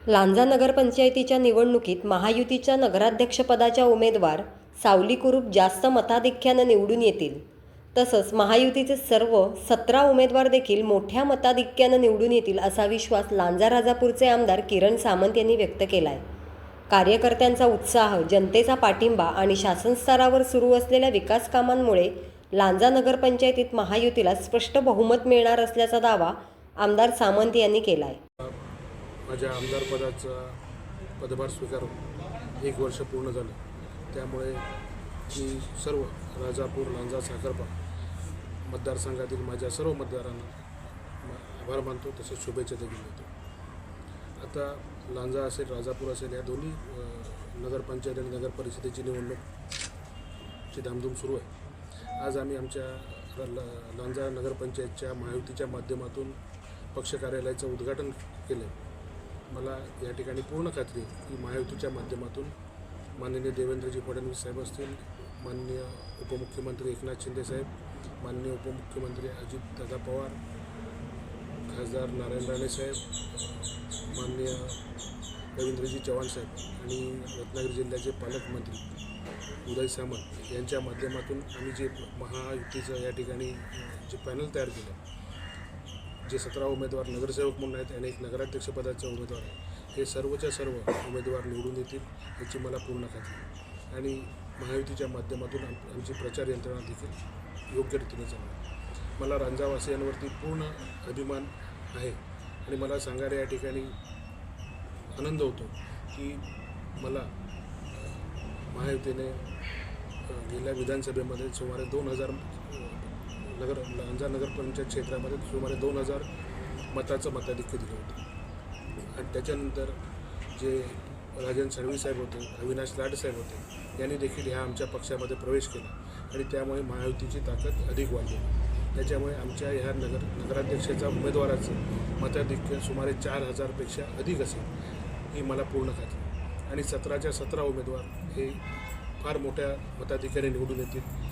लांजा नगरपंचायतीच्या निवडणुकीत महायुतीच्या नगराध्यक्षपदाच्या उमेदवार सावली कुरूप जास्त मताधिक्यानं निवडून येतील. तसंच महायुतीचे सर्व 17 उमेदवार देखील मोठ्या मताधिक्यानं निवडून येतील असा विश्वास लांजा राजापूरचे आमदार किरण सामंत यांनी व्यक्त केला आहे. कार्यकर्त्यांचा उत्साह, जनतेचा पाठिंबा आणि शासन स्तरावर सुरू असलेल्या विकास कामांमुळे लांजा नगरपंचायतीत महायुतीला स्पष्ट बहुमत मिळणार असल्याचा दावा आमदार सामंत यांनी केला आहे. माझ्या आमदारपदाचा पदभार स्वीकारून 1 वर्ष पूर्ण झालं. त्यामुळे मी सर्व राजापूर, लांजा, साखरपा मतदारसंघातील माझ्या सर्व मतदारांना आभार मानतो, तसेच शुभेच्छा देखील देतो. आता लांजा असेल, राजापूर असेल, या दोन्ही नगरपंचायत आणि नगरपरिषदेची निवडणूकची धामधूम सुरू आहे. आज आम्ही आमच्या लांजा नगरपंचायतच्या महायुतीच्या माध्यमातून पक्ष कार्यालयाचं उद्घाटन केलं. मला या ठिकाणी पूर्ण खात्री आहे की महायुतीच्या माध्यमातून माननीय देवेंद्रजी फडणवीस साहेब असतील, माननीय उपमुख्यमंत्री एकनाथ शिंदे साहेब, माननीय उपमुख्यमंत्री अजितदादा पवार, खासदार नारायण राणे साहेब, माननीय रवींद्रजी चव्हाण साहेब आणि रत्नागिरी जिल्ह्याचे पालकमंत्री उदय सामंत यांच्या माध्यमातून आम्ही जे महायुतीचं या ठिकाणी जे पॅनल तयार केलं, जे 17 उमेदवार नगरसेवक म्हणून आहेत आणि एक नगराध्यक्षपदाचे उमेदवार आहे, हे सर्वच्या सर्व उमेदवार निवडून येतील याची मला पूर्ण खात्री आहे. आणि महायुतीच्या माध्यमातून आमची प्रचार यंत्रणा देखील योग्य रीतीने चालणार. मला रांजावासियांवरती पूर्ण अभिमान आहे आणि मला सांगायला या ठिकाणी आनंद होतो की मला महायुतीने गेल्या विधानसभेमध्ये सुमारे 2000 लांजा नगरपंचायत क्षेत्रामध्ये सुमारे 2000 मताचं मताधिक्य दिलं होतं. आणि त्याच्यानंतर जे राजन साळवी साहेब होते, अविनाश लाड साहेब होते, यांनी देखील ह्या आमच्या पक्षामध्ये प्रवेश केला आणि त्यामुळे महायुतीची ताकद अधिक वाढली. त्याच्यामुळे आमच्या ह्या नगराध्यक्षाच्या उमेदवाराचं मताधिक्य सुमारे 4000पेक्षा अधिक असेल ही मला पूर्ण खात्री. आणि 17च्या 17 उमेदवार हे फार मोठ्या मताधिक्याने निवडून येतील